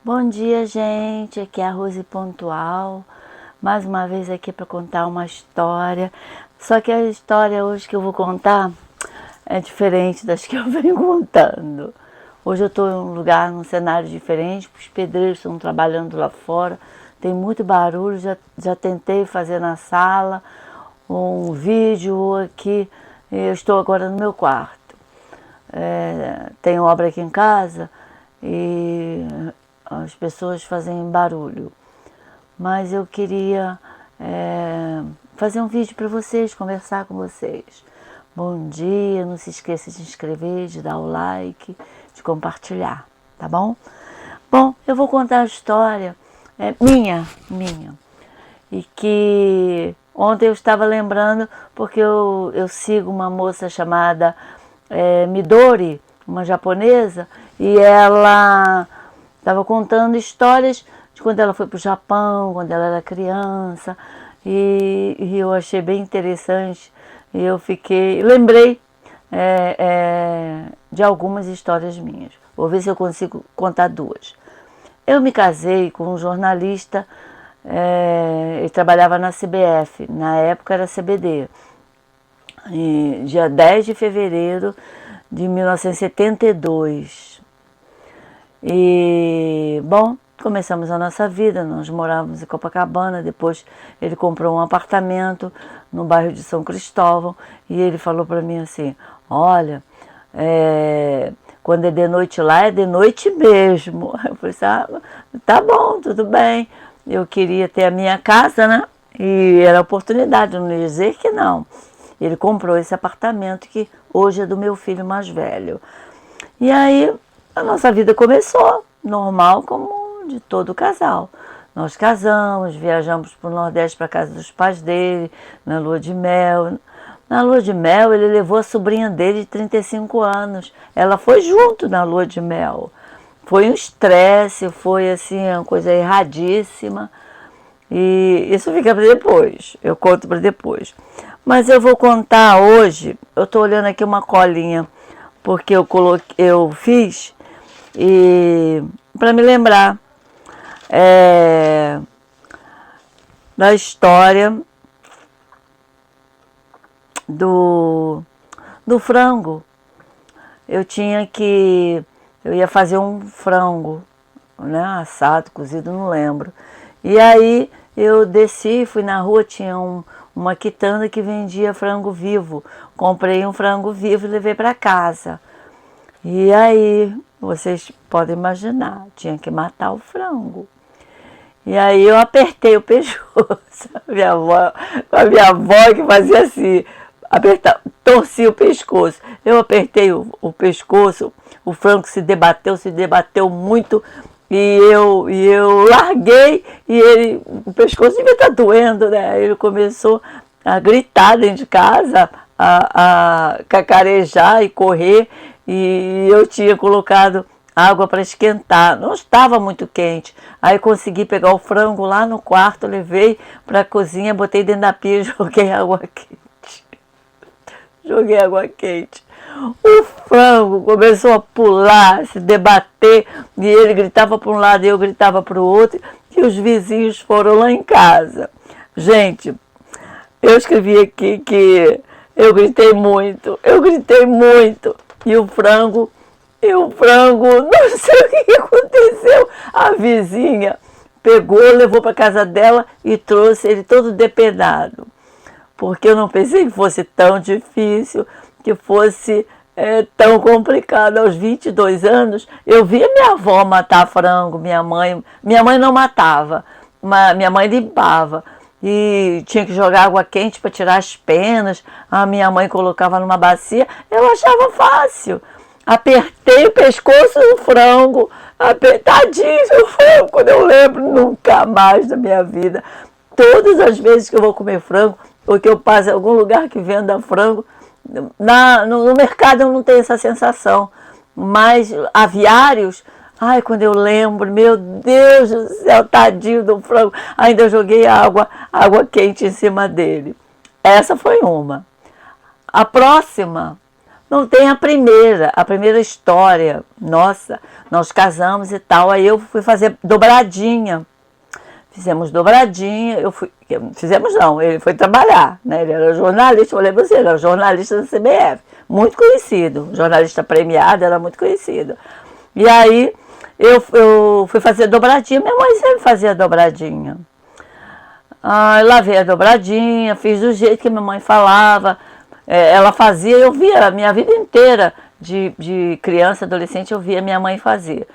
Bom dia, gente. Aqui é a Rose Pontual. Mais uma vez aqui para contar uma história. Só que a história hoje que eu vou contar é diferente das que eu venho contando. Hoje eu estou em um lugar, num cenário diferente. Os pedreiros estão trabalhando lá fora. Tem muito barulho. Já tentei fazer na sala um vídeo aqui. Eu estou agora no meu quarto. Tem obra aqui em casa e as pessoas fazem barulho. Mas eu queria fazer um vídeo para vocês, conversar com vocês. Bom dia, não se esqueça de se inscrever, de dar o like, de compartilhar, tá bom? Bom, eu vou contar a história minha. E que ontem eu estava lembrando, porque eu sigo uma moça chamada Midori, uma japonesa, e ela estava contando histórias de quando ela foi para o Japão, quando ela era criança, e eu achei bem interessante. E eu lembrei de algumas histórias minhas. Vou ver se eu consigo contar duas. Eu me casei com um jornalista, ele trabalhava na CBF, na época era CBD. E dia 10 de fevereiro de 1972. E, bom, começamos a nossa vida, nós morávamos em Copacabana, depois ele comprou um apartamento no bairro de São Cristóvão e ele falou para mim assim, olha, quando é de noite lá, é de noite mesmo. Eu falei assim, tá bom, tudo bem, eu queria ter a minha casa, né, e era oportunidade, não ia dizer que não. Ele comprou esse apartamento que hoje é do meu filho mais velho. E aí a nossa vida começou, normal como de todo casal. Nós casamos, viajamos para o Nordeste, para a casa dos pais dele, na lua de mel. Na lua de mel ele levou a sobrinha dele de 35 anos. Ela foi junto na lua de mel. Foi um estresse, foi assim, uma coisa erradíssima. E isso fica para depois, eu conto para depois. Mas eu vou contar hoje, eu estou olhando aqui uma colinha, porque eu fiz, e para me lembrar da história do frango. Eu ia fazer um frango, né, assado, cozido, não lembro. E aí eu desci, fui na rua, tinha uma quitanda que vendia frango vivo. Comprei um frango vivo e levei para casa. E aí, vocês podem imaginar, tinha que matar o frango. E aí eu apertei o pescoço. A minha avó que fazia assim, torcia o pescoço. Eu apertei o pescoço, o frango se debateu muito. E eu larguei e o pescoço devia estar doendo, né? Ele começou a gritar dentro de casa, a cacarejar e correr. E eu tinha colocado água para esquentar, não estava muito quente. Aí consegui pegar o frango lá no quarto, levei para a cozinha, botei dentro da pia e joguei água quente. Joguei água quente. O frango começou a pular, se debater, e ele gritava para um lado e eu gritava para o outro, e os vizinhos foram lá em casa. Gente, eu escrevi aqui que eu gritei muito, e o frango, não sei o que aconteceu, a vizinha pegou, levou para casa dela e trouxe ele todo depenado, porque eu não pensei que fosse tão difícil, que fosse tão complicado. Aos 22 anos, eu via minha avó matar frango, minha mãe não matava, mas minha mãe limpava, e tinha que jogar água quente para tirar as penas, a minha mãe colocava numa bacia, eu achava fácil. Apertei o pescoço do frango, apertadinho o frango, quando eu lembro, nunca mais da minha vida. Todas as vezes que eu vou comer frango, ou que eu passo em algum lugar que venda frango, no mercado eu não tenho essa sensação, mas aviários, ai, quando eu lembro, meu Deus do céu, tadinho do frango, ainda eu joguei água quente em cima dele. Essa foi uma. A próxima Não tem a primeira história. Nossa, nós casamos e tal, aí eu fui fazer dobradinha. Fizemos dobradinha, fizemos não, ele foi trabalhar, né? Ele era jornalista, eu falei pra você, ele era jornalista da CBF, muito conhecido, jornalista premiado, era muito conhecido. E aí eu fui fazer dobradinha, minha mãe sempre fazia dobradinha. Lavei a dobradinha, fiz do jeito que minha mãe falava, ela fazia, eu via a minha vida inteira de criança, adolescente, eu via minha mãe fazer.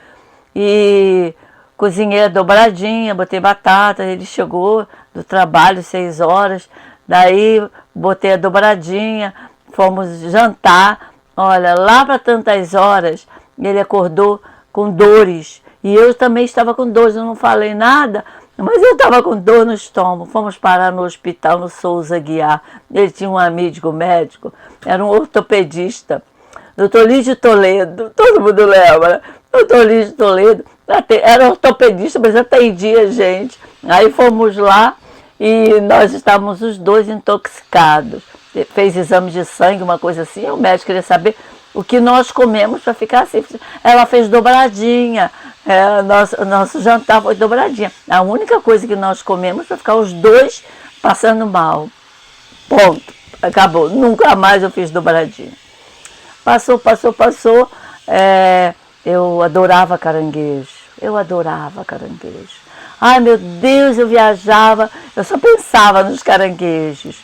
E cozinhei a dobradinha, botei batata, ele chegou do trabalho 6 horas, daí botei a dobradinha, fomos jantar, olha, lá para tantas horas, ele acordou com dores, e eu também estava com dores, eu não falei nada, mas eu estava com dor no estômago, fomos parar no hospital, no Souza Guiar, ele tinha um amigo médico, era um ortopedista, Dr. Lídio Toledo, todo mundo lembra, Dr. Lídio Toledo, era ortopedista, mas atendia gente. Aí fomos lá e nós estávamos os dois intoxicados. Fez exame de sangue, uma coisa assim, o médico queria saber o que nós comemos para ficar assim. Ela fez dobradinha, nosso jantar foi dobradinha. A única coisa que nós comemos para ficar os dois passando mal. Ponto, acabou. Nunca mais eu fiz dobradinha. Passou. Eu adorava caranguejo. Ai, meu Deus, eu viajava, eu só pensava nos caranguejos.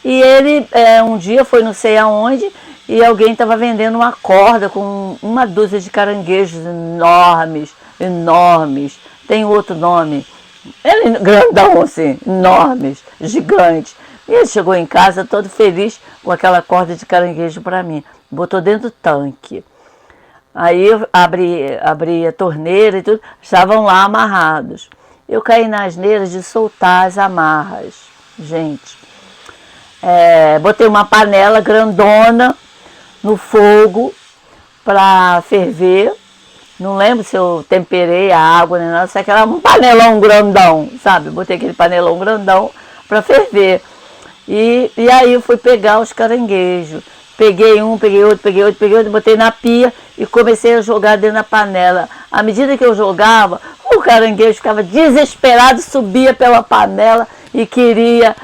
E ele, um dia, foi não sei aonde, e alguém estava vendendo uma corda com uma dúzia de caranguejos enormes. Tem outro nome. Ele, grandão assim, enormes, gigantes. E ele chegou em casa todo feliz com aquela corda de caranguejo para mim. Botou dentro do tanque. Aí eu abri a torneira e tudo, estavam lá amarrados. Eu caí na asneira de soltar as amarras, gente. Botei uma panela grandona no fogo para ferver. Não lembro se eu temperei a água, nem nada, só que era um panelão grandão, sabe? Botei aquele panelão grandão para ferver. E aí eu fui pegar os caranguejos. Peguei um, peguei outro, botei na pia e comecei a jogar dentro da panela. À medida que eu jogava, o caranguejo ficava desesperado, subia pela panela e queria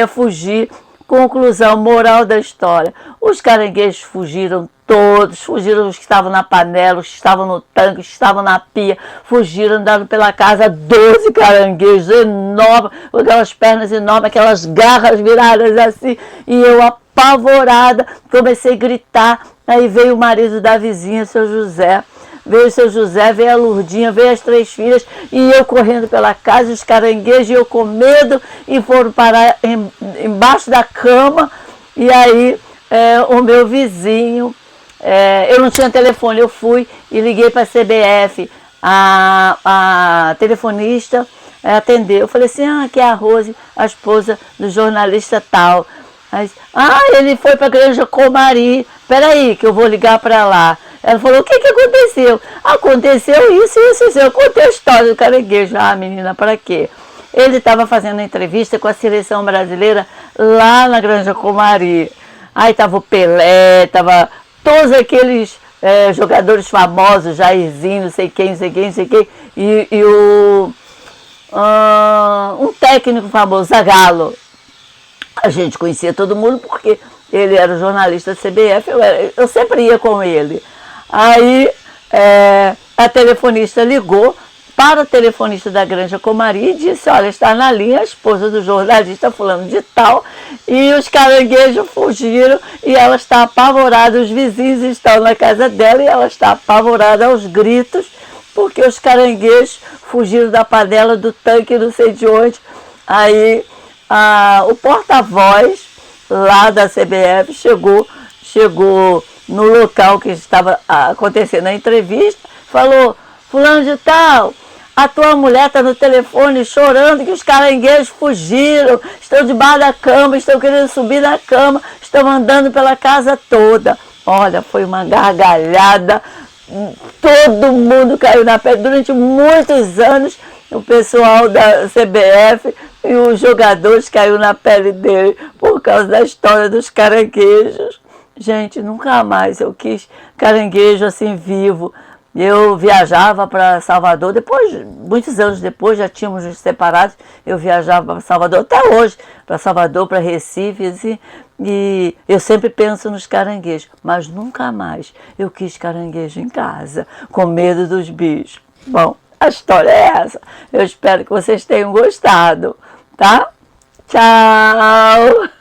fugir. Conclusão, moral da história. Os caranguejos fugiram todos, fugiram os que estavam na panela, os que estavam no tanque, os que estavam na pia, fugiram, andaram pela casa, 12 caranguejos enormes, com aquelas pernas enormes, aquelas garras viradas assim, e eu apavorada, comecei a gritar, aí veio o marido da vizinha, seu José, veio a Lurdinha, veio as 3 filhas, e eu correndo pela casa, os caranguejos, e eu com medo, e foram parar embaixo da cama, e aí o meu vizinho, eu não tinha telefone, eu fui e liguei para a CBF, a telefonista atendeu, eu falei assim, aqui é a Rose, a esposa do jornalista tal. Aí, ele foi para a Granja Comari, peraí que eu vou ligar para lá. Ela falou, o que aconteceu? Aconteceu isso. Eu contei a história do caranguejo. Menina, para quê? Ele estava fazendo entrevista com a seleção brasileira lá na Granja Comari. Aí estava o Pelé, estava todos aqueles jogadores famosos, Jairzinho, não sei quem, e um técnico famoso, Zagallo. A gente conhecia todo mundo porque ele era jornalista da CBF, eu sempre ia com ele. Aí a telefonista ligou para o telefonista da Granja Comari e disse, olha, está na linha a esposa do jornalista fulano de tal, e os caranguejos fugiram e ela está apavorada, os vizinhos estão na casa dela e ela está apavorada aos gritos, porque os caranguejos fugiram da panela, do tanque, não sei de onde. Aí o porta-voz lá da CBF chegou no local que estava acontecendo a entrevista, falou, fulano de tal, a tua mulher está no telefone chorando que os caranguejos fugiram, estão debaixo da cama, estão querendo subir na cama, estão andando pela casa toda. Olha, foi uma gargalhada, todo mundo caiu na pedra. Durante muitos anos, o pessoal da CBF e os jogadores caiu na pele dele por causa da história dos caranguejos. Gente, nunca mais eu quis caranguejo assim vivo. Eu viajava para Salvador, depois, muitos anos depois, já tínhamos nos separados, eu viajava para Salvador, até hoje, para Salvador, para Recife, assim, e eu sempre penso nos caranguejos, mas nunca mais eu quis caranguejo em casa, com medo dos bichos. Bom, a história é essa. Eu espero que vocês tenham gostado, tá? Tchau!